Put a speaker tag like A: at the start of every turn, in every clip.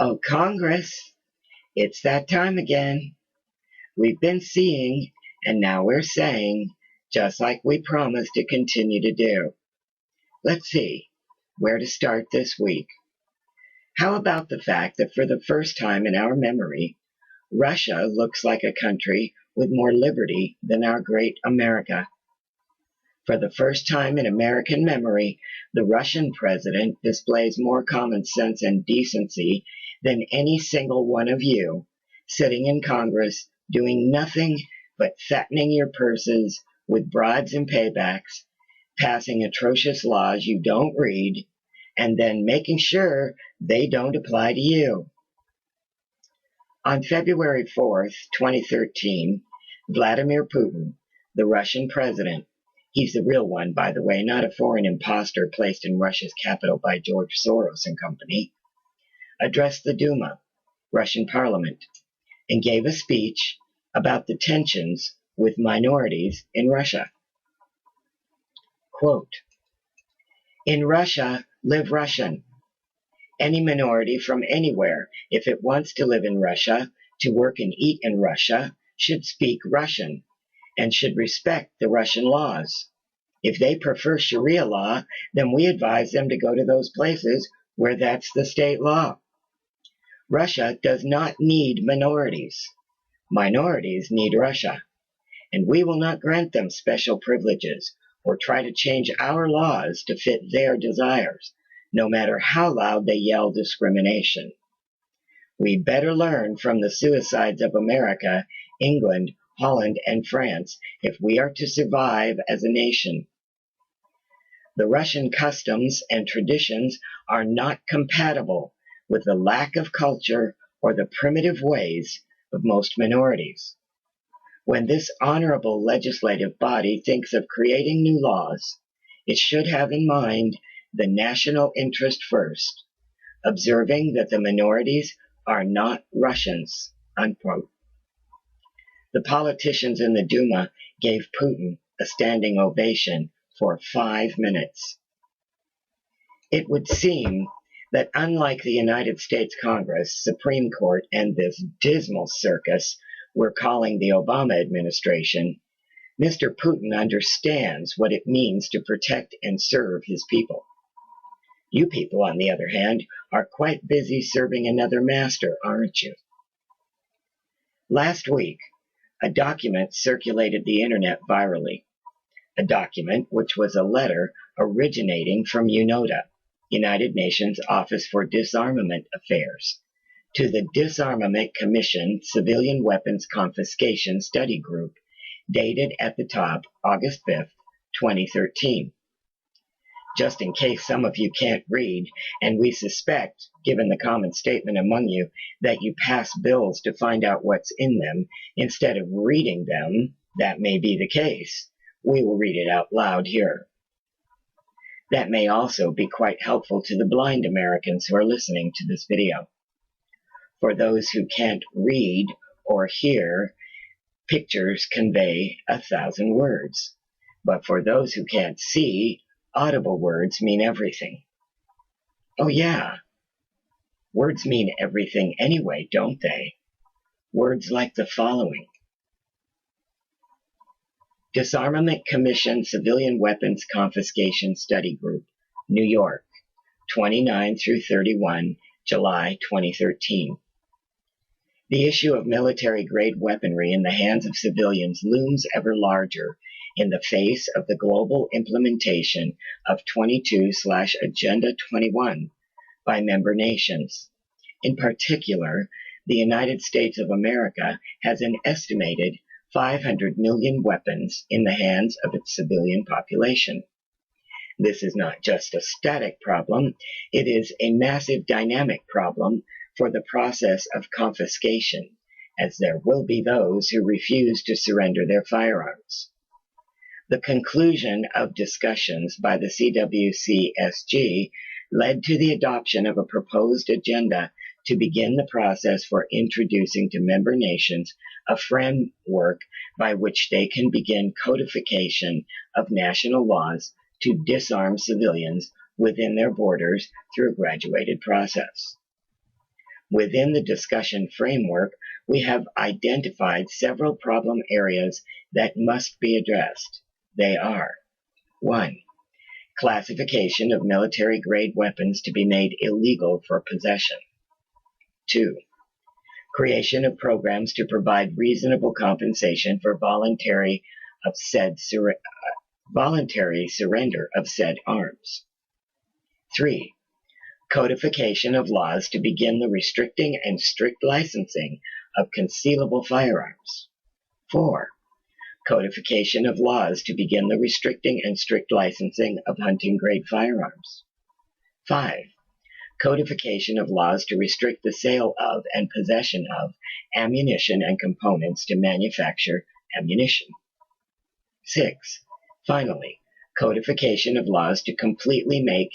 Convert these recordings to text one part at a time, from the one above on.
A: Oh, Congress, it's that time again. We've been seeing, and now we're saying, just like we promised to continue to do. Let's see where to start this week. How about the fact that for the first time in our memory, Russia looks like a country with more liberty than our great America? For the first time in American memory, the Russian president displays more common sense and decency than any single one of you, sitting in Congress doing nothing but fattening your purses with bribes and paybacks, passing atrocious laws you don't read, and then making sure they don't apply to you. On February 4th, 2013, Vladimir Putin, the Russian president, he's the real one, by the way, not a foreign imposter placed in Russia's capital by George Soros and company, addressed the Duma, Russian parliament, and gave a speech about the tensions with minorities in Russia. Quote, "In Russia, live Russian. Any minority from anywhere, if it wants to live in Russia, to work and eat in Russia, should speak Russian and should respect the Russian laws. If they prefer Sharia law, then we advise them to go to those places where that's the state law. Russia does not need minorities. Minorities need Russia, and we will not grant them special privileges or try to change our laws to fit their desires, no matter how loud they yell discrimination. We better learn from the suicides of America, England, Holland, and France if we are to survive as a nation. The Russian customs and traditions are not compatible with the lack of culture or the primitive ways of most minorities. When this honorable legislative body thinks of creating new laws, it should have in mind the national interest first, observing that the minorities are not Russians," unquote. The politicians in the Duma gave Putin a standing ovation for 5 minutes. It would seem that unlike the United States Congress, Supreme Court, and this dismal circus we're calling the Obama administration, Mr. Putin understands what it means to protect and serve his people. You people, on the other hand, are quite busy serving another master, aren't you? Last week, a document circulated the internet virally. A document which was a letter originating from UNODA, United Nations Office for Disarmament Affairs, to the Disarmament Commission Civilian Weapons Confiscation Study Group, dated at the top August 5th, 2013. Just in case some of you can't read, and we suspect, given the common statement among you, that you pass bills to find out what's in them instead of reading them, that may be the case. We will read it out loud here. That may also be quite helpful to the blind Americans who are listening to this video. For those who can't read or hear, pictures convey 1,000 words. But for those who can't see, audible words mean everything. Oh yeah, words mean everything anyway, don't they? Words like the following. Disarmament Commission Civilian Weapons Confiscation Study Group, New York, 29 through 31, July 2013. The issue of military-grade weaponry in the hands of civilians looms ever larger in the face of the global implementation of 22/Agenda 21 by member nations. In particular, the United States of America has an estimated 500 million weapons in the hands of its civilian population. This is not just a static problem, it is a massive dynamic problem for the process of confiscation, as there will be those who refuse to surrender their firearms. The conclusion of discussions by the CWCSG led to the adoption of a proposed agenda to begin the process for introducing to member nations a framework by which they can begin codification of national laws to disarm civilians within their borders through a graduated process. Within the discussion framework, we have identified several problem areas that must be addressed. They are: 1. Classification of military-grade weapons to be made illegal for possession. 2. Creation of programs to provide reasonable compensation for voluntary surrender of said arms. 3. Codification of laws to begin the restricting and strict licensing of concealable firearms. 4. Codification of laws to begin the restricting and strict licensing of hunting-grade firearms. 5. Codification of laws to restrict the sale of and possession of ammunition and components to manufacture ammunition. 6. Finally, codification of laws to completely make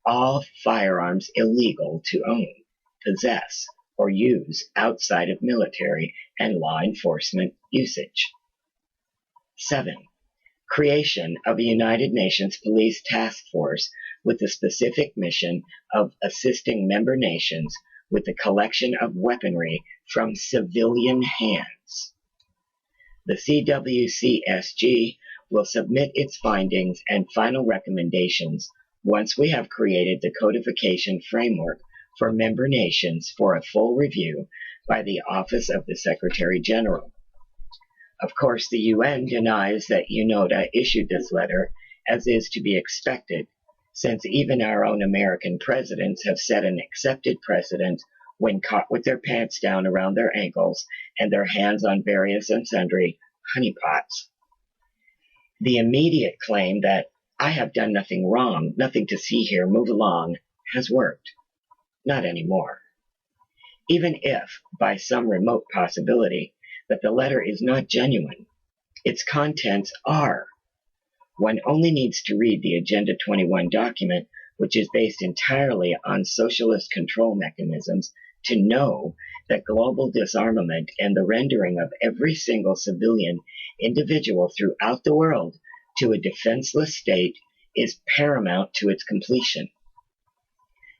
A: all firearms illegal to own, possess, or use outside of military and law enforcement usage. 7. Creation of a United Nations Police Task Force with the specific mission of assisting member nations with the collection of weaponry from civilian hands. The CWCSG will submit its findings and final recommendations once we have created the codification framework for member nations for a full review by the Office of the Secretary General. Of course, the UN denies that UNOTA issued this letter, as is to be expected, since even our own American presidents have set an accepted precedent when caught with their pants down around their ankles and their hands on various and sundry honeypots. The immediate claim that "I have done nothing wrong, nothing to see here, move along," has worked. Not anymore. Even if, by some remote possibility, that the letter is not genuine, its contents are. One only needs to read the Agenda 21 document, which is based entirely on socialist control mechanisms, to know that global disarmament and the rendering of every single civilian individual throughout the world to a defenseless state is paramount to its completion.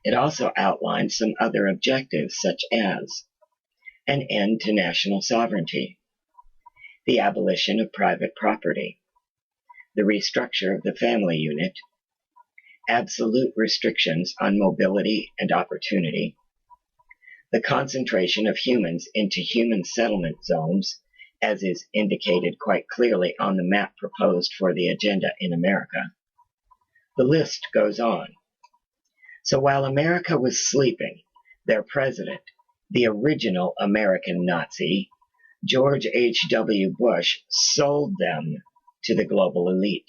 A: It also outlines some other objectives, such as an end to national sovereignty, the abolition of private property, the restructure of the family unit, absolute restrictions on mobility and opportunity, the concentration of humans into human settlement zones, as is indicated quite clearly on the map proposed for the agenda in America. The list goes on. So while America was sleeping, their president, the original American Nazi, George H.W. Bush, sold them to the global elite.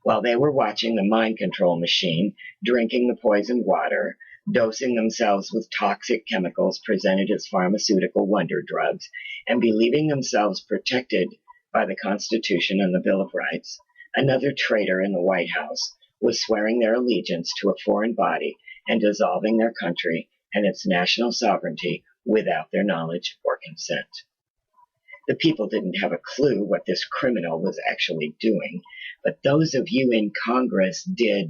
A: While they were watching the mind control machine, drinking the poisoned water, dosing themselves with toxic chemicals presented as pharmaceutical wonder drugs, and believing themselves protected by the Constitution and the Bill of Rights, another traitor in the White House was swearing their allegiance to a foreign body and dissolving their country and its national sovereignty without their knowledge or consent. The people didn't have a clue what this criminal was actually doing, but those of you in Congress did.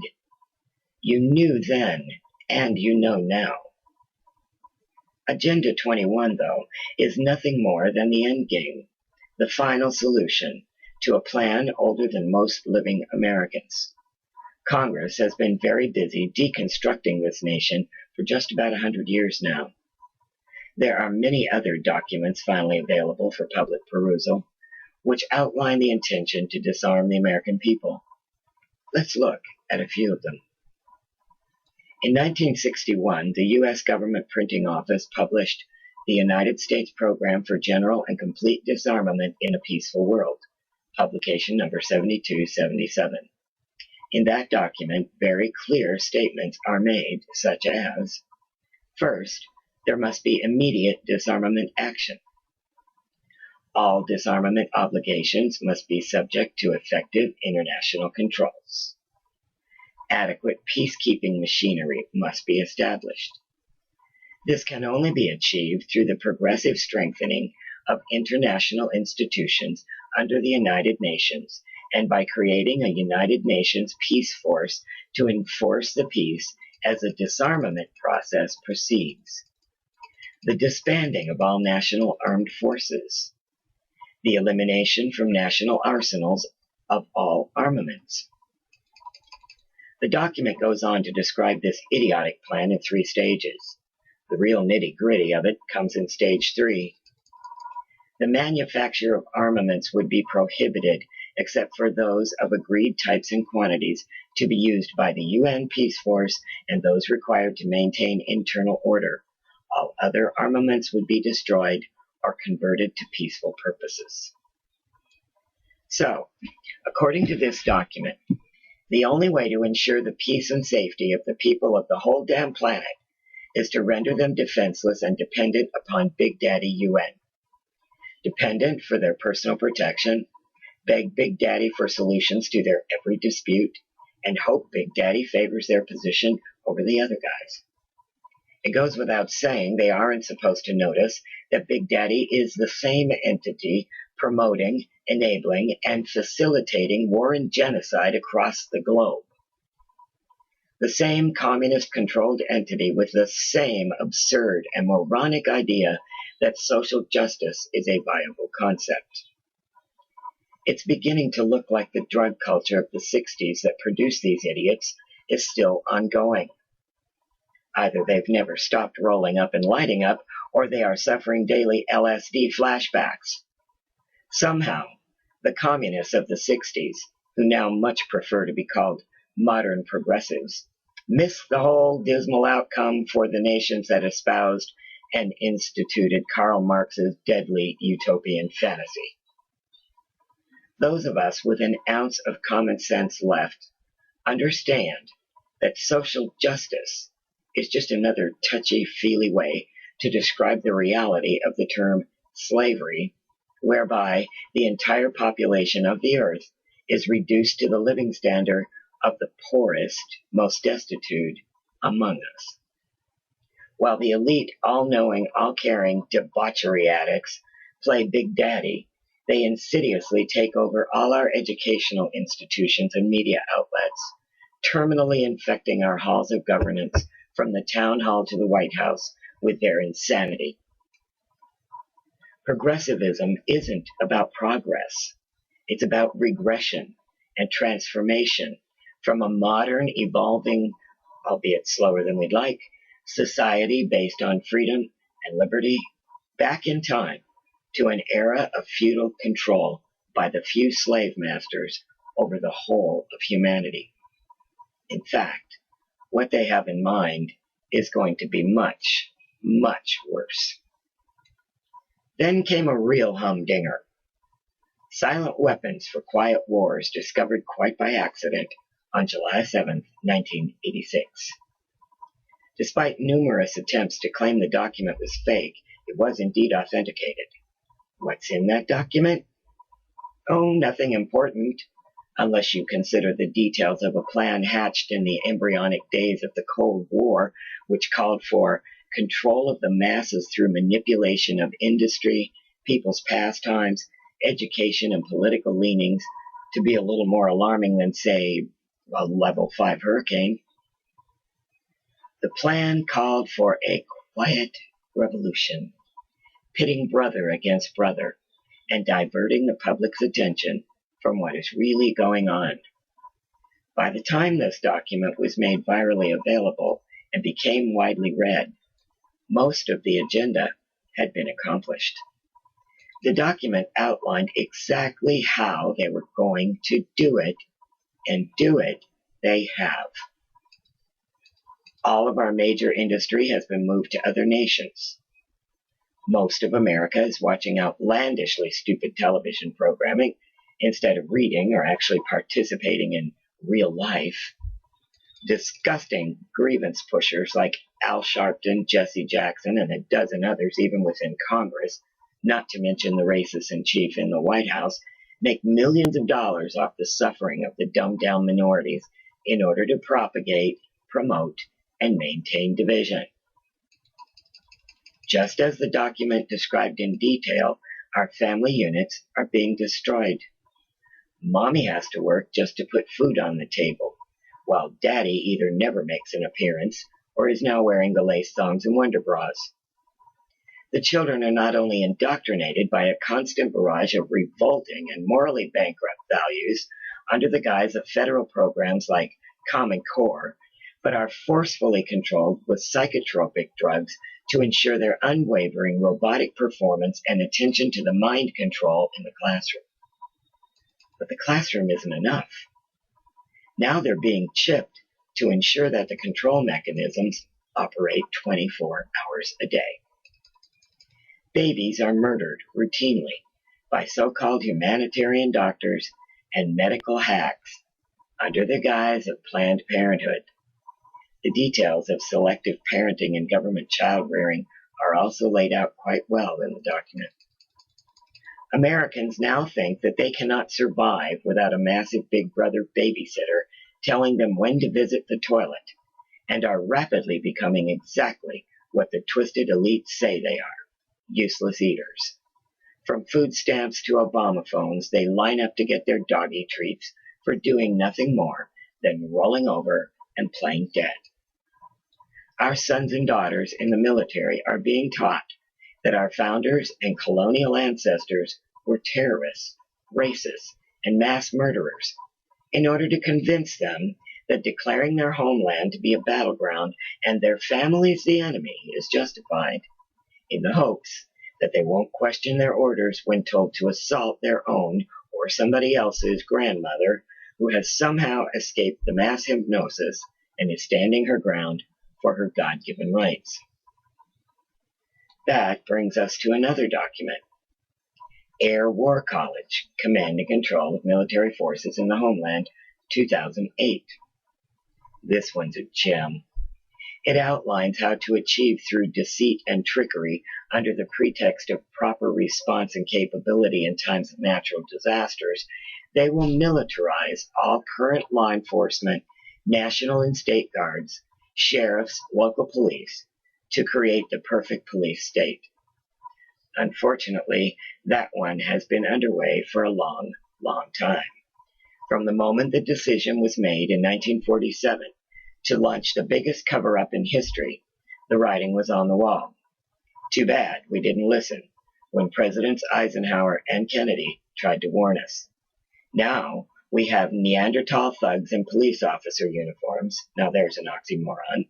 A: You knew then, and you know now. Agenda 21, though, is nothing more than the end game, the final solution to a plan older than most living Americans. Congress has been very busy deconstructing this nation for just about 100 years now. There are many other documents finally available for public perusal, which outline the intention to disarm the American people. Let's look at a few of them. In 1961, the U.S. Government Printing Office published the United States Program for General and Complete Disarmament in a Peaceful World, publication number 7277. In that document, very clear statements are made, such as, first, there must be immediate disarmament action. All disarmament obligations must be subject to effective international controls. Adequate peacekeeping machinery must be established. This can only be achieved through the progressive strengthening of international institutions under the United Nations and by creating a United Nations peace force to enforce the peace as the disarmament process proceeds. the disbanding of all national armed forces, the elimination from national arsenals of all armaments. The document goes on to describe this idiotic plan in 3 stages. The real nitty-gritty of it comes in stage 3. The manufacture of armaments would be prohibited except for those of agreed types and quantities to be used by the UN Peace Force and those required to maintain internal order. All other armaments would be destroyed or converted to peaceful purposes. So, according to this document, the only way to ensure the peace and safety of the people of the whole damn planet is to render them defenseless and dependent upon Big Daddy UN. Dependent for their personal protection, beg Big Daddy for solutions to their every dispute, and hope Big Daddy favors their position over the other guys. It goes without saying they aren't supposed to notice that Big Daddy is the same entity promoting, enabling, and facilitating war and genocide across the globe. The same communist-controlled entity with the same absurd and moronic idea that social justice is a viable concept. It's beginning to look like the drug culture of the 60s that produced these idiots is still ongoing. Either they've never stopped rolling up and lighting up, or they are suffering daily LSD flashbacks. Somehow, the communists of the 60s, who now much prefer to be called modern progressives, missed the whole dismal outcome for the nations that espoused and instituted Karl Marx's deadly utopian fantasy. Those of us with an ounce of common sense left understand that social justice is just another touchy-feely way to describe the reality of the term slavery, whereby the entire population of the earth is reduced to the living standard of the poorest, most destitute among us. While the elite, all-knowing, all-caring debauchery addicts play Big Daddy, they insidiously take over all our educational institutions and media outlets, terminally infecting our halls of governance from the town hall to the White House with their insanity. Progressivism isn't about progress. It's about regression and transformation from a modern, evolving, albeit slower than we'd like, society based on freedom and liberty back in time to an era of feudal control by the few slave masters over the whole of humanity. In fact, what they have in mind is going to be much, much worse. Then came a real humdinger. Silent weapons for quiet wars discovered quite by accident on July 7, 1986. Despite numerous attempts to claim the document was fake, it was indeed authenticated. What's in that document? Oh, nothing important, unless you consider the details of a plan hatched in the embryonic days of the Cold War, which called for control of the masses through manipulation of industry, people's pastimes, education, and political leanings to be a little more alarming than, say, a level 5 hurricane. The plan called for a quiet revolution, pitting brother against brother, and diverting the public's attention from what is really going on. By the time this document was made virally available and became widely read, most of the agenda had been accomplished. The document outlined exactly how they were going to do it, and do it they have. All of our major industry has been moved to other nations. Most of America is watching outlandishly stupid television programming instead of reading or actually participating in real life. Disgusting grievance pushers like Al Sharpton, Jesse Jackson, and a dozen others even within Congress, not to mention the racist in chief in the White House, make millions of dollars off the suffering of the dumbed-down minorities in order to propagate, promote, and maintain division. Just as the document described in detail, our family units are being destroyed. Mommy has to work just to put food on the table, while Daddy either never makes an appearance or is now wearing the lace thongs and wonder bras. The children are not only indoctrinated by a constant barrage of revolting and morally bankrupt values under the guise of federal programs like Common Core, but are forcefully controlled with psychotropic drugs to ensure their unwavering robotic performance and attention to the mind control in the classroom. But the classroom isn't enough. Now they're being chipped to ensure that the control mechanisms operate 24 hours a day. Babies are murdered routinely by so-called humanitarian doctors and medical hacks under the guise of Planned Parenthood. The details of selective parenting and government child rearing are also laid out quite well in the document. Americans now think that they cannot survive without a massive Big Brother babysitter telling them when to visit the toilet, and are rapidly becoming exactly what the twisted elites say they are, useless eaters. From food stamps to Obama phones, they line up to get their doggy treats for doing nothing more than rolling over and playing dead. Our sons and daughters in the military are being taught that our founders and colonial ancestors were terrorists, racists, and mass murderers, in order to convince them that declaring their homeland to be a battleground and their families the enemy is justified, in the hopes that they won't question their orders when told to assault their own or somebody else's grandmother who has somehow escaped the mass hypnosis and is standing her ground for her God-given rights. That brings us to another document. Air War College, Command and Control of Military Forces in the Homeland, 2008. This one's a gem. It outlines how to achieve through deceit and trickery under the pretext of proper response and capability in times of natural disasters. They will militarize all current law enforcement, national and state guards, sheriffs, local police, to create the perfect police state. Unfortunately, that one has been underway for a long, long time. From the moment the decision was made in 1947 to launch the biggest cover-up in history, the writing was on the wall. Too bad we didn't listen when Presidents Eisenhower and Kennedy tried to warn us. Now we have Neanderthal thugs in police officer uniforms, now there's an oxymoron,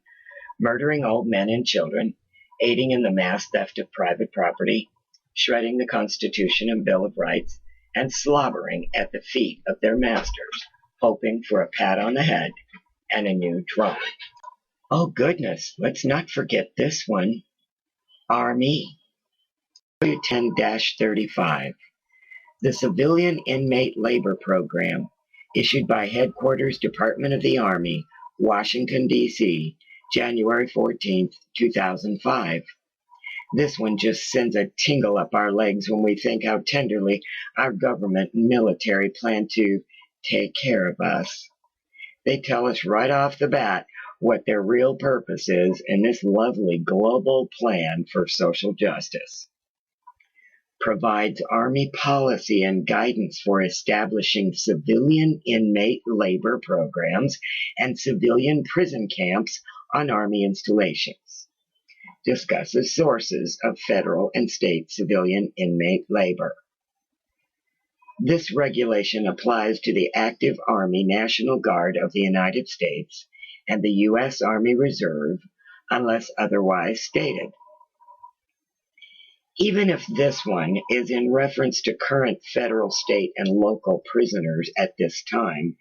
A: murdering old men and children, aiding in the mass theft of private property, shredding the Constitution and Bill of Rights, and slobbering at the feet of their masters, hoping for a pat on the head and a new drone. Oh goodness, let's not forget this one. Army. W10-35. The Civilian Inmate Labor Program, issued by Headquarters Department of the Army, Washington, D.C., January 14, 2005. This one just sends a tingle up our legs when we think how tenderly our government and military plan to take care of us. They tell us right off the bat what their real purpose is in this lovely global plan for social justice. Provides Army policy and guidance for establishing civilian inmate labor programs and civilian prison camps on Army installations. Discusses sources of federal and state civilian inmate labor. This regulation applies to the active Army National Guard of the United States and the U.S. Army Reserve, unless otherwise stated. Even if this one is in reference to current federal, state, and local prisoners at this time,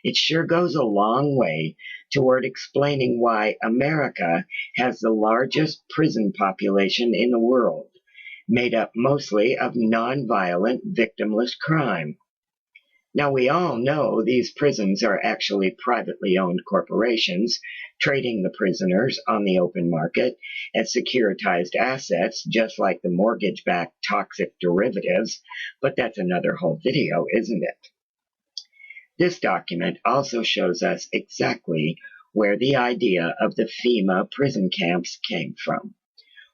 A: it sure goes a long way toward explaining why America has the largest prison population in the world, made up mostly of nonviolent, victimless crime. Now, we all know these prisons are actually privately owned corporations, trading the prisoners on the open market as securitized assets, just like the mortgage-backed toxic derivatives, but that's another whole video, isn't it? This document also shows us exactly where the idea of the FEMA prison camps came from,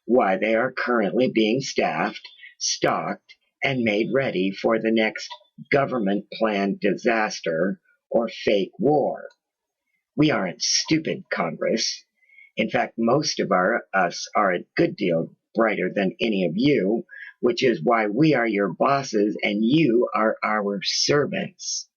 A: why they are currently being staffed, stocked, and made ready for the next government-planned disaster or fake war. We aren't stupid, Congress. In fact, most of us are a good deal brighter than any of you, which is why we are your bosses and you are our servants.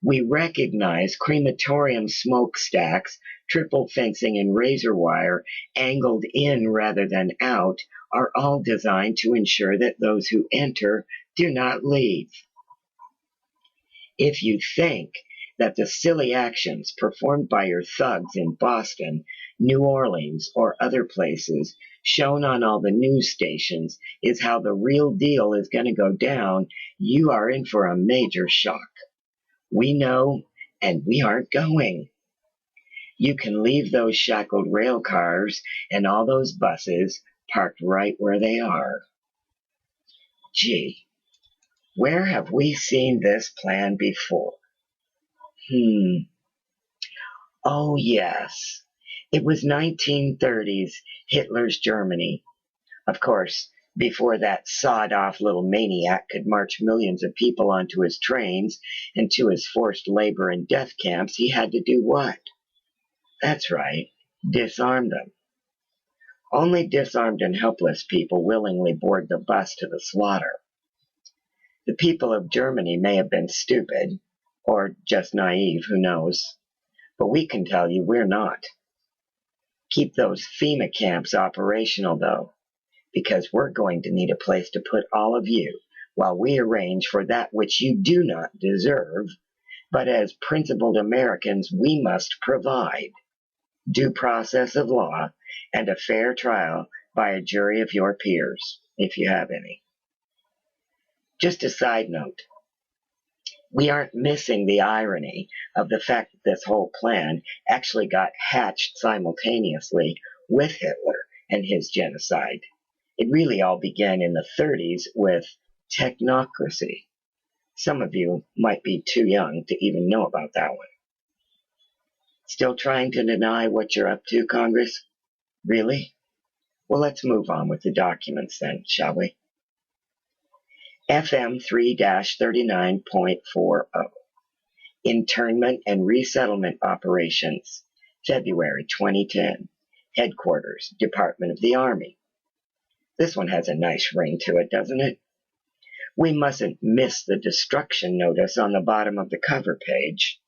A: We recognize crematorium smokestacks, triple fencing, and razor wire, angled in rather than out, are all designed to ensure that those who enter do not leave. If you think that the silly actions performed by your thugs in Boston, New Orleans, or other places, shown on all the news stations, is how the real deal is going to go down, you are in for a major shock. We know, and we aren't going. You can leave those shackled rail cars and all those buses parked right where they are. Gee, where have we seen this plan before? Oh, yes. It was 1930s Hitler's Germany. Of course, before that sawed-off little maniac could march millions of people onto his trains and to his forced labor and death camps, he had to do what? That's right, disarm them. Only disarmed and helpless people willingly board the bus to the slaughter. The people of Germany may have been stupid, or just naive, who knows? But we can tell you we're not. Keep those FEMA camps operational, though, because we're going to need a place to put all of you while we arrange for that which you do not deserve, but as principled Americans we must provide: due process of law and a fair trial by a jury of your peers, if you have any. Just a side note, we aren't missing the irony of the fact that this whole plan actually got hatched simultaneously with Hitler and his genocide. It really all began in the 30s with technocracy. Some of you might be too young to even know about that one. Still trying to deny what you're up to, Congress? Really? Well, let's move on with the documents then, shall we? FM 3-39.40 Internment and Resettlement Operations, February 2010. Headquarters, Department of the Army. This one has a nice ring to it, doesn't it? We mustn't miss the destruction notice on the bottom of the cover page.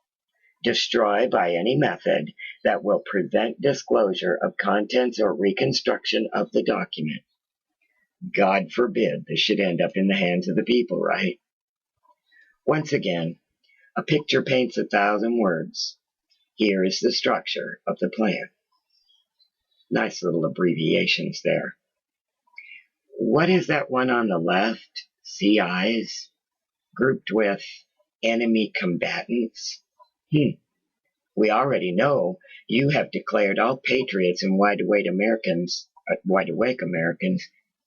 A: Destroy by any method that will prevent disclosure of contents or reconstruction of the document. God forbid this should end up in the hands of the people, right? Once again, a picture paints 1,000 words. Here is the structure of the plan. Nice little abbreviations there. What is that one on the left? CIs? Grouped with enemy combatants? We already know you have declared all patriots and wide-awake Americans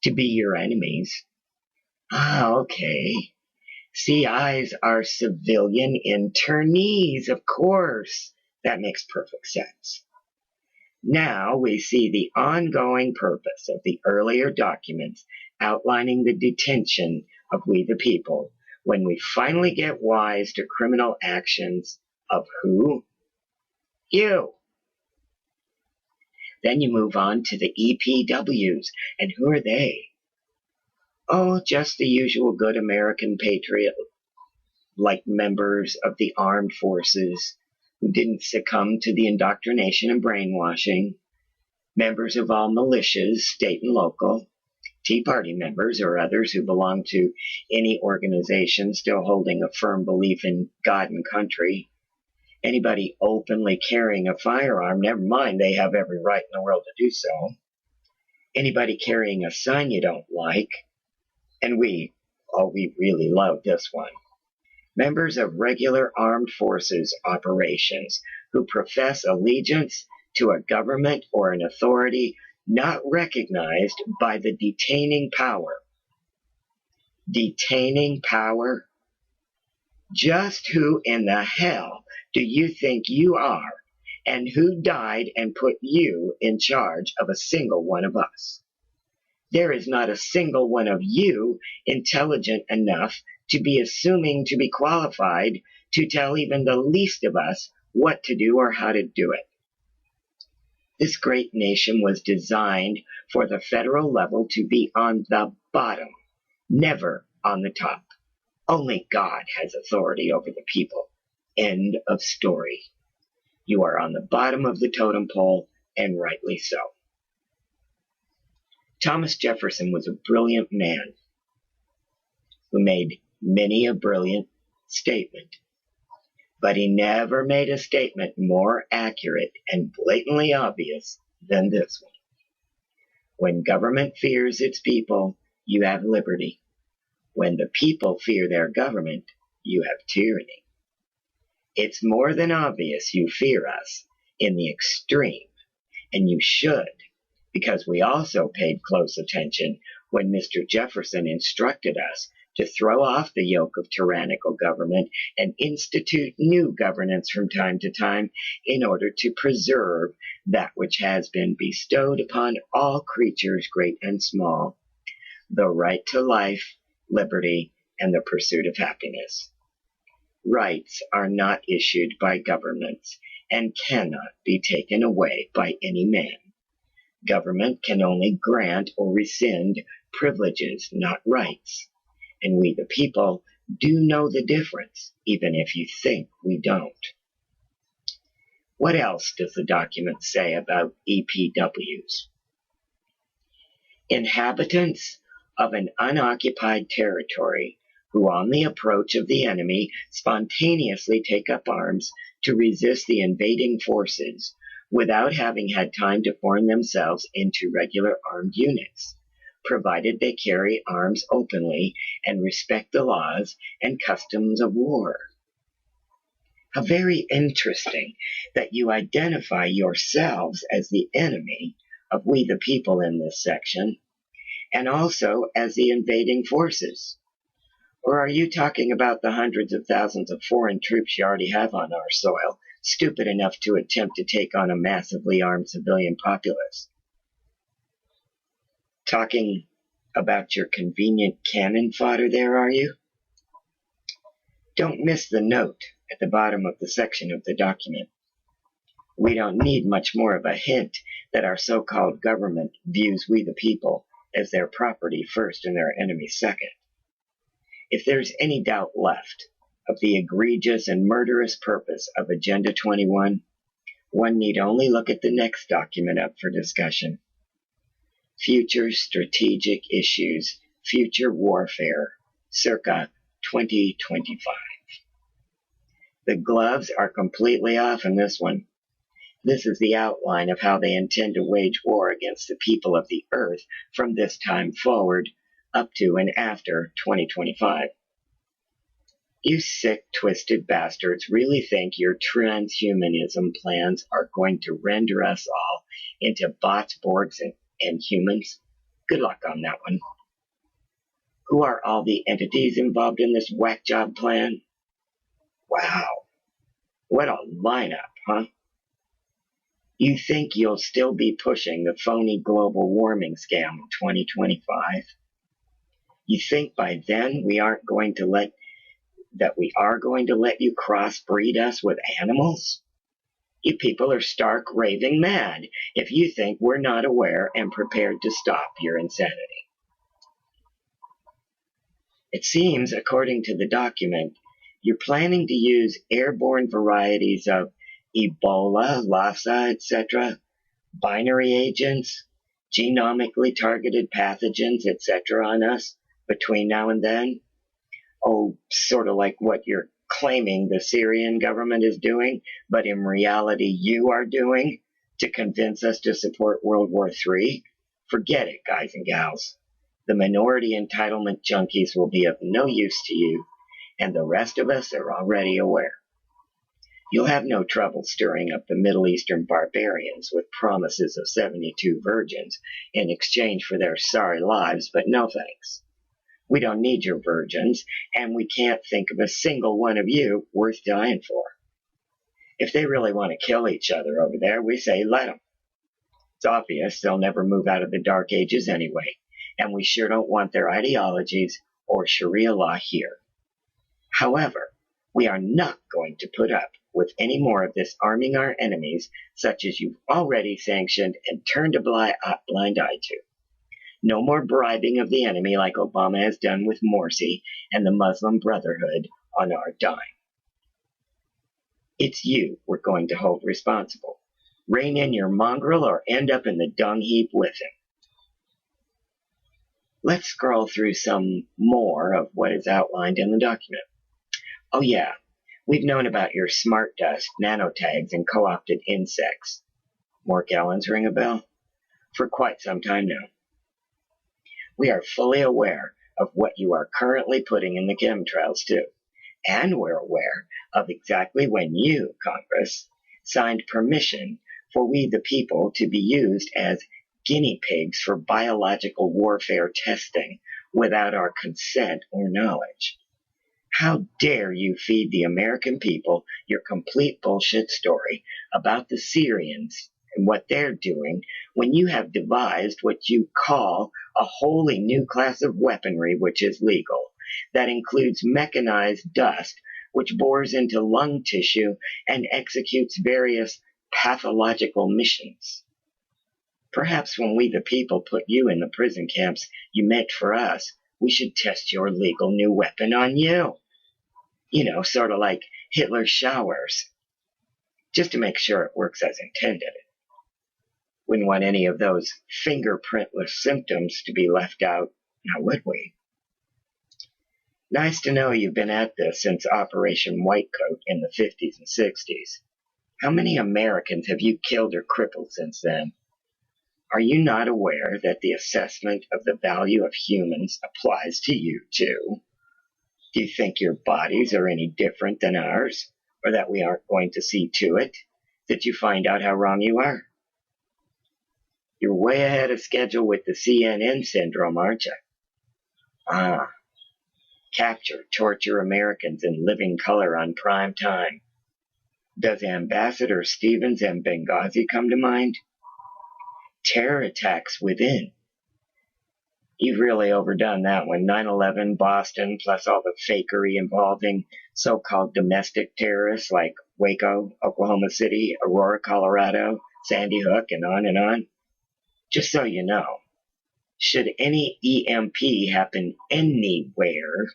A: to be your enemies. Okay. CIs are civilian internees, of course. That makes perfect sense. Now we see the ongoing purpose of the earlier documents outlining the detention of we the people when we finally get wise to criminal actions of who? You. Then you move on to the EPWs, and who are they? Oh, just the usual good American patriot, like members of the armed forces who didn't succumb to the indoctrination and brainwashing, members of all militias, state and local, Tea Party members or others who belong to any organization still holding a firm belief in God and country, anybody openly carrying a firearm, never mind, they have every right in the world to do so, anybody carrying a sign you don't like, and we really love this one. Members of regular armed forces operations who profess allegiance to a government or an authority not recognized by the detaining power. Detaining power? Just who in the hell do you think you are, and who died and put you in charge of a single one of us? There is not a single one of you intelligent enough to be assuming to be qualified to tell even the least of us what to do or how to do it. This great nation was designed for the federal level to be on the bottom, never on the top. Only God has authority over the people. End of story. You are on the bottom of the totem pole, and rightly so. Thomas Jefferson was a brilliant man who made many a brilliant statement, but he never made a statement more accurate and blatantly obvious than this one. When government fears its people, you have liberty. When the people fear their government, you have tyranny. It's more than obvious you fear us in the extreme, and you should, because we also paid close attention when Mr. Jefferson instructed us to throw off the yoke of tyrannical government and institute new governance from time to time in order to preserve that which has been bestowed upon all creatures, great and small, the right to life, liberty, and the pursuit of happiness. Rights are not issued by governments and cannot be taken away by any man. Government can only grant or rescind privileges, not rights. And we, the people, do know the difference, even if you think we don't. What else does the document say about EPWs? Inhabitants of an unoccupied territory who, on the approach of the enemy, spontaneously take up arms to resist the invading forces without having had time to form themselves into regular armed units, provided they carry arms openly and respect the laws and customs of war. How very interesting that you identify yourselves as the enemy of we the people in this section, and also as the invading forces. Or are you talking about the hundreds of thousands of foreign troops you already have on our soil, stupid enough to attempt to take on a massively armed civilian populace? Talking about your convenient cannon fodder there, are you? Don't miss the note at the bottom of the section of the document. We don't need much more of a hint that our so-called government views we the people as their property first and their enemy second. If there's any doubt left of the egregious and murderous purpose of Agenda 21, one need only look at the next document up for discussion. Future Strategic Issues, Future Warfare, circa 2025. The gloves are completely off in this one. This is the outline of how they intend to wage war against the people of the earth from this time forward, up to and after 2025. You sick, twisted bastards really think your transhumanism plans are going to render us all into bots, Borgs, and humans? Good luck on that one. Who are all the entities involved in this whack job plan? Wow. What a lineup, huh? You think you'll still be pushing the phony global warming scam in 2025? You think by then we are going to let you crossbreed us with animals? You people are stark raving mad if you think we're not aware and prepared to stop your insanity. It seems, according to the document, you're planning to use airborne varieties of Ebola, Lassa, etc., binary agents, genomically targeted pathogens, etc. on us between now and then. Oh, sort of like what you're claiming the Syrian government is doing, but in reality you are doing to convince us to support World War III. Forget it, guys and gals. The minority entitlement junkies will be of no use to you, and the rest of us are already aware. You'll have no trouble stirring up the Middle Eastern barbarians with promises of 72 virgins in exchange for their sorry lives, but no thanks. We don't need your virgins, and we can't think of a single one of you worth dying for. If they really want to kill each other over there, we say let them. It's obvious they'll never move out of the Dark Ages anyway, and we sure don't want their ideologies or Sharia law here. However, We are not going to put up with any more of this arming our enemies, such as you've already sanctioned and turned a blind eye to. No more bribing of the enemy like Obama has done with Morsi and the Muslim Brotherhood on our dime. It's you we're going to hold responsible. Rein in your mongrel or end up in the dung heap with him. Let's scroll through some more of what is outlined in the document. Oh yeah, we've known about your smart dust, nanotags, and co-opted insects. More gallons ring a bell? For quite some time now. We are fully aware of what you are currently putting in the chemtrails too. And we're aware of exactly when you, Congress, signed permission for we the people to be used as guinea pigs for biological warfare testing without our consent or knowledge. How dare you feed the American people your complete bullshit story about the Syrians and what they're doing when you have devised what you call a wholly new class of weaponry which is legal, that includes mechanized dust which bores into lung tissue and executes various pathological missions. Perhaps when we the people put you in the prison camps you meant for us, we should test your legal new weapon on you. You know, sort of like Hitler's showers. Just to make sure it works as intended. Wouldn't want any of those fingerprintless symptoms to be left out, now would we? Nice to know you've been at this since Operation Whitecoat in the 50s and 60s. How many Americans have you killed or crippled since then? Are you not aware that the assessment of the value of humans applies to you too? Do you think your bodies are any different than ours, or that we aren't going to see to it that you find out how wrong you are? You're way ahead of schedule with the CNN syndrome, aren't you? Capture, torture Americans in living color on prime time. Does Ambassador Stevens and Benghazi come to mind? Terror attacks within. You've really overdone that one. 9/11, Boston, plus all the fakery involving so-called domestic terrorists like Waco, Oklahoma City, Aurora, Colorado, Sandy Hook, and on and on. Just so you know, should any EMP happen anywhere,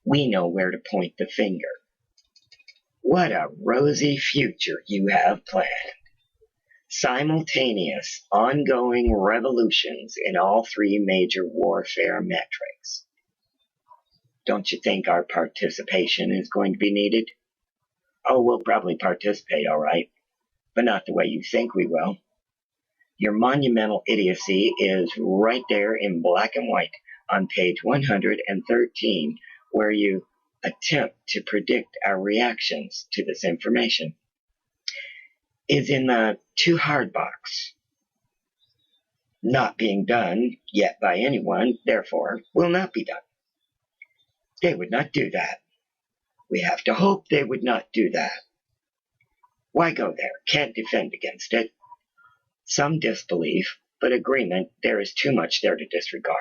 A: we know where to point the finger. What a rosy future you have planned. Simultaneous, ongoing revolutions in all three major warfare metrics. Don't you think our participation is going to be needed? Oh, we'll probably participate, all right, but not the way you think we will. Your monumental idiocy is right there in black and white on page 113, where you attempt to predict our reactions to this information. Is in the too hard box. Not being done yet by anyone, therefore, will not be done. They would not do that. We have to hope they would not do that. Why go there? Can't defend against it. Some disbelief, but agreement there is too much there to disregard.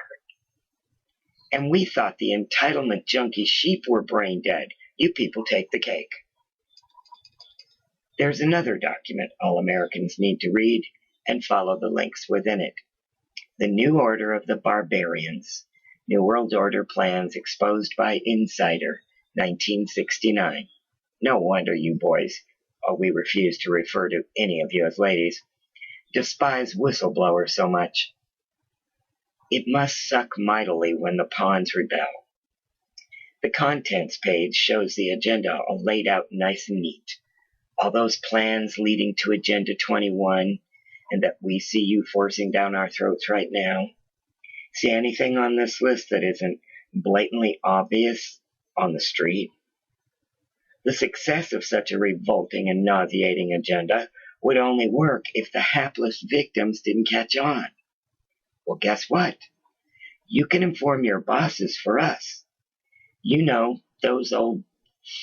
A: And we thought the entitlement junkie sheep were brain dead. You people take the cake. There's another document all Americans need to read and follow the links within it. The New Order of the Barbarians, New World Order Plans Exposed by Insider, 1969. No wonder you boys, we refuse to refer to any of you as ladies, despise whistleblowers so much. It must suck mightily when the pawns rebel. The contents page shows the agenda all laid out nice and neat. All those plans leading to Agenda 21, and that we see you forcing down our throats right now. See anything on this list that isn't blatantly obvious on the street? The success of such a revolting and nauseating agenda would only work if the hapless victims didn't catch on. Well, guess what? You can inform your bosses for us. You know, those old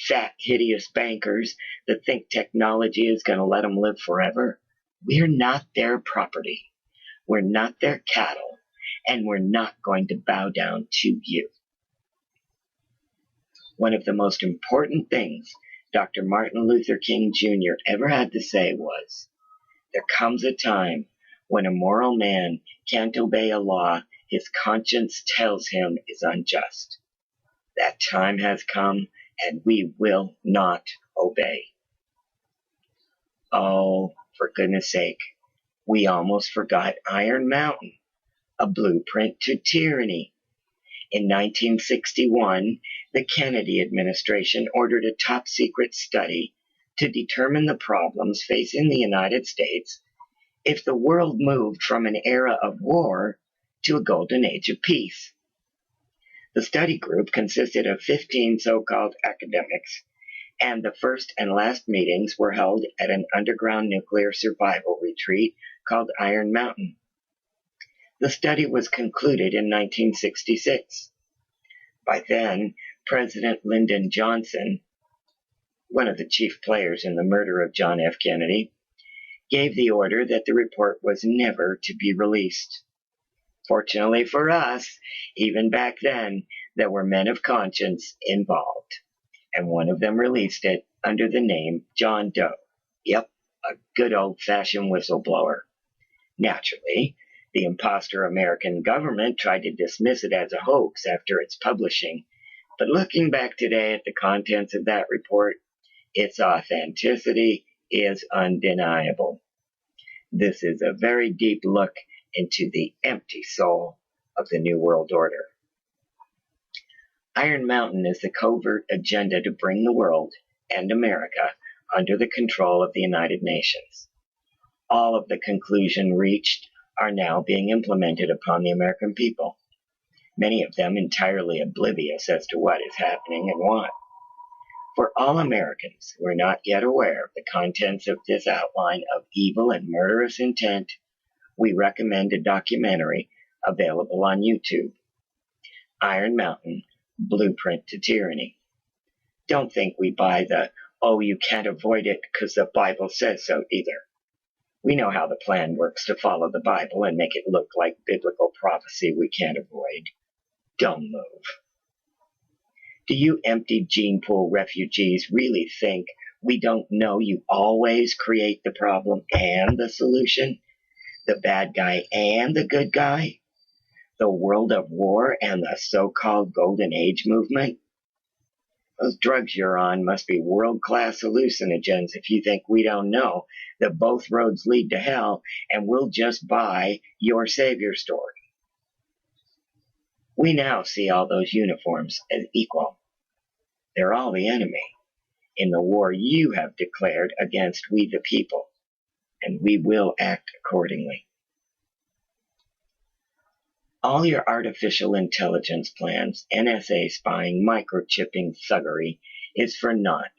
A: fat, hideous bankers that think technology is going to let them live forever. We're not their property. We're not their cattle, and we're not going to bow down to you. One of the most important things Dr. Martin Luther King Jr. ever had to say was, "There comes a time when a moral man can't obey a law his conscience tells him is unjust. That time has come, and we will not obey." Oh, for goodness sake, we almost forgot Iron Mountain, a blueprint to tyranny. In 1961, the Kennedy administration ordered a top-secret study to determine the problems facing the United States if the world moved from an era of war to a golden age of peace. The study group consisted of 15 so-called academics, and the first and last meetings were held at an underground nuclear survival retreat called Iron Mountain. The study was concluded in 1966. By then, President Lyndon Johnson, one of the chief players in the murder of John F. Kennedy, gave the order that the report was never to be released. Fortunately for us, even back then, there were men of conscience involved, and one of them released it under the name John Doe. Yep, a good old-fashioned whistleblower. Naturally, the imposter American government tried to dismiss it as a hoax after its publishing, but looking back today at the contents of that report, its authenticity is undeniable. This is a very deep look into the empty soul of the New World Order. Iron Mountain is the covert agenda to bring the world and America under the control of the United Nations. All of the conclusions reached are now being implemented upon the American people, many of them entirely oblivious as to what is happening and why. For all Americans who are not yet aware of the contents of this outline of evil and murderous intent, we recommend a documentary available on YouTube, Iron Mountain, Blueprint to Tyranny. Don't think we buy the, "oh, you can't avoid it because the Bible says so" either. We know how the plan works to follow the Bible and make it look like biblical prophecy we can't avoid. Don't move. Do you empty gene pool refugees really think we don't know you always create the problem and the solution? The bad guy and the good guy? The world of war and the so-called Golden Age movement? Those drugs you're on must be world-class hallucinogens if you think we don't know that both roads lead to hell and we'll just buy your savior story. We now see all those uniforms as equal. They're all the enemy in the war you have declared against we the people, and we will act accordingly. All your artificial intelligence plans, NSA spying, microchipping thuggery is for naught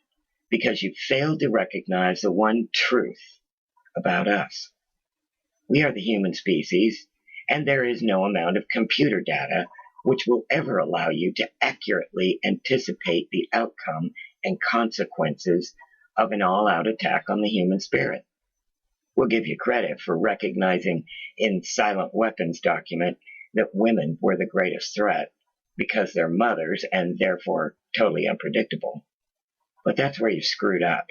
A: because you failed to recognize the one truth about us. We are the human species, and there is no amount of computer data which will ever allow you to accurately anticipate the outcome and consequences of an all-out attack on the human spirit. We'll give you credit for recognizing in Silent Weapons document that women were the greatest threat because they're mothers and therefore totally unpredictable. But that's where you screwed up.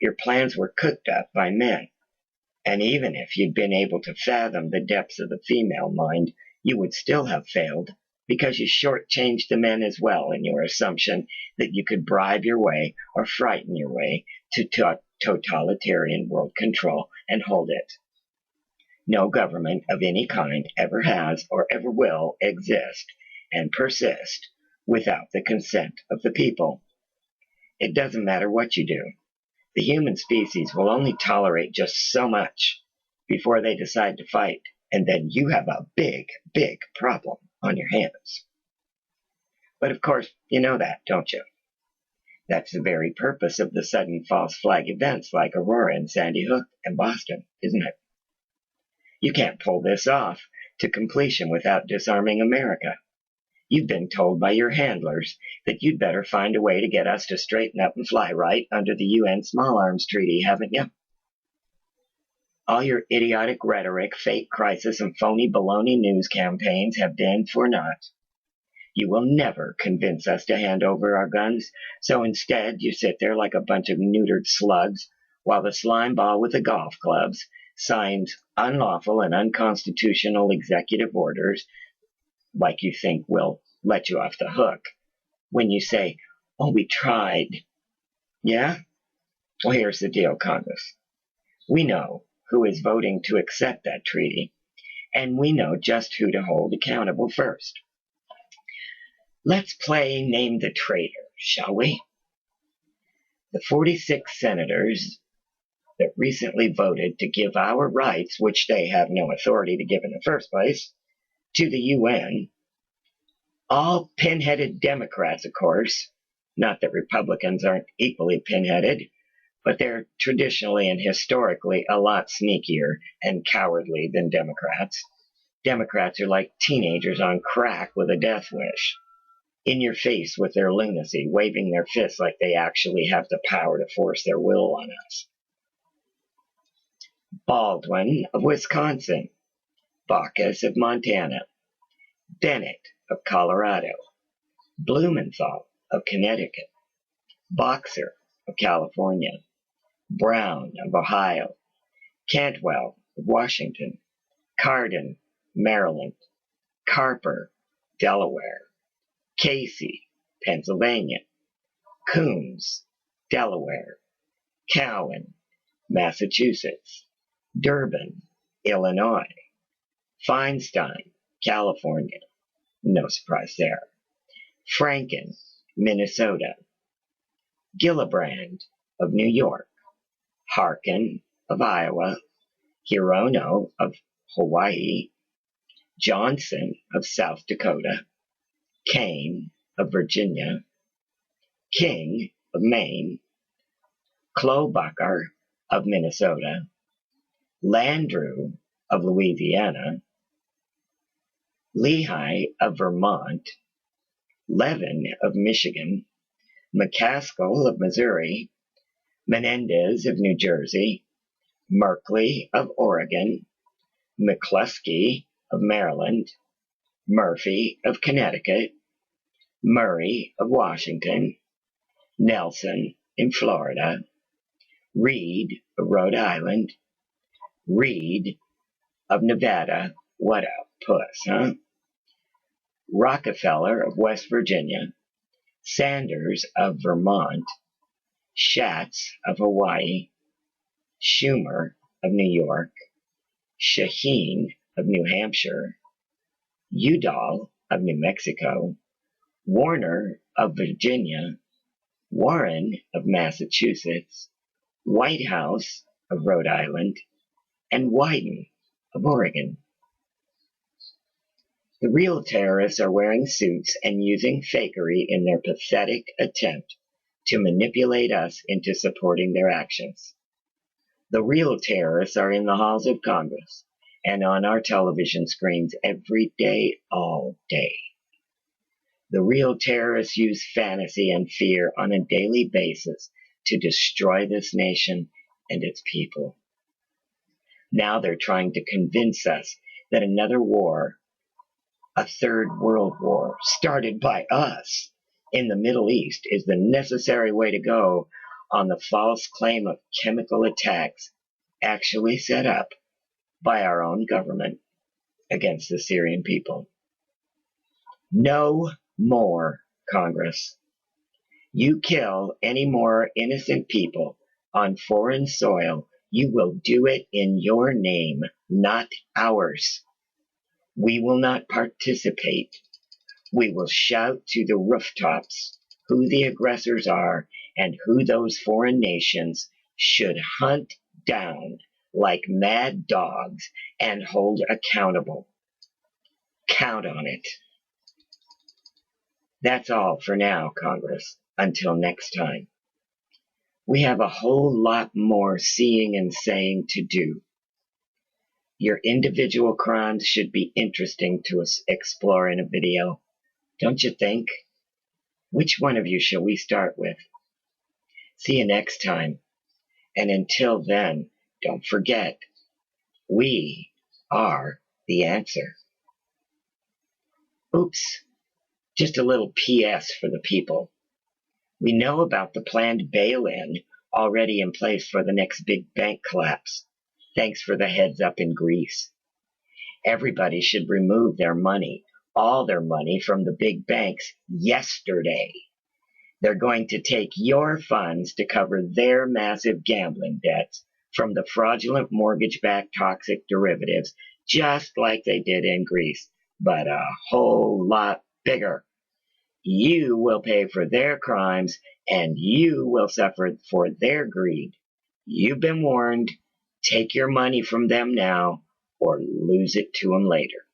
A: Your plans were cooked up by men. And even if you'd been able to fathom the depths of the female mind, you would still have failed because you shortchanged the men as well in your assumption that you could bribe your way or frighten your way to totalitarian world control and hold it. No government of any kind ever has or ever will exist and persist without the consent of the people. It doesn't matter what you do. The human species will only tolerate just so much before they decide to fight, and then you have a big, big problem on your hands. But of course, you know that, don't you? That's the very purpose of the sudden false flag events like Aurora and Sandy Hook and Boston, isn't it? You can't pull this off to completion without disarming America. You've been told by your handlers that you'd better find a way to get us to straighten up and fly right under the UN Small Arms Treaty, haven't you? All your idiotic rhetoric, fake crisis, and phony baloney news campaigns have been for naught. You will never convince us to hand over our guns, so instead you sit there like a bunch of neutered slugs while the slime ball with the golf clubs signs unlawful and unconstitutional executive orders like you think will let you off the hook. When you say, oh, we tried. Yeah? Well, here's the deal, Congress. We know who is voting to accept that treaty, and we know just who to hold accountable first. Let's play Name the Traitor, shall we? The 46 senators that recently voted to give our rights, which they have no authority to give in the first place, to the UN, all pin-headed Democrats, of course. Not that Republicans aren't equally pin-headed, but they're traditionally and historically a lot sneakier and cowardly than Democrats. Democrats are like teenagers on crack with a death wish, in your face with their lunacy, waving their fists like they actually have the power to force their will on us. Baldwin of Wisconsin, Baucus of Montana, Bennett of Colorado, Blumenthal of Connecticut, Boxer of California, Brown of Ohio, Cantwell of Washington, Cardin, Maryland, Carper, Delaware, Casey, Pennsylvania, Coombs, Delaware, Cowan, Massachusetts, Durbin, Illinois, Feinstein, California, no surprise there, Franken, Minnesota, Gillibrand of New York, Harkin of Iowa, Hirono of Hawaii, Johnson of South Dakota, Kane of Virginia, King of Maine, Klobuchar of Minnesota, Landrieu of Louisiana, Lehigh of Vermont, Levin of Michigan, McCaskill of Missouri, Menendez of New Jersey, Merkley of Oregon, McCluskey of Maryland, Murphy of Connecticut, Murray of Washington, Nelson in Florida, Reed of Rhode Island, Reed of Nevada, what a puss, huh? Rockefeller of West Virginia, Sanders of Vermont, Schatz of Hawaii, Schumer of New York, Shaheen of New Hampshire, Udall of New Mexico, Warner of Virginia, Warren of Massachusetts, Whitehouse of Rhode Island, and Wyden of Oregon. The real terrorists are wearing suits and using fakery in their pathetic attempt to manipulate us into supporting their actions. The real terrorists are in the halls of Congress and on our television screens every day, all day. The real terrorists use fantasy and fear on a daily basis to destroy this nation and its people. Now they're trying to convince us that another war, a third world war, started by us in the Middle East, is the necessary way to go on the false claim of chemical attacks actually set up by our own government against the Syrian people. No more, Congress. You kill any more innocent people on foreign soil, you will do it in your name, not ours. We will not participate. We will shout to the rooftops who the aggressors are and who those foreign nations should hunt down like mad dogs and hold accountable. Count on it. That's all for now, Congress. Until next time. We have a whole lot more seeing and saying to do. Your individual crimes should be interesting to us explore in a video, don't you think? Which one of you shall we start with? See you next time. And until then, don't forget, we are the answer. Oops. Just a little PS for the people. We know about the planned bail-in already in place for the next big bank collapse. Thanks for the heads up in Greece. Everybody should remove their money, all their money, from the big banks yesterday. They're going to take your funds to cover their massive gambling debts from the fraudulent mortgage-backed toxic derivatives, just like they did in Greece, but a whole lot bigger. You will pay for their crimes, and you will suffer for their greed. You've been warned. Take your money from them now, or lose it to them later.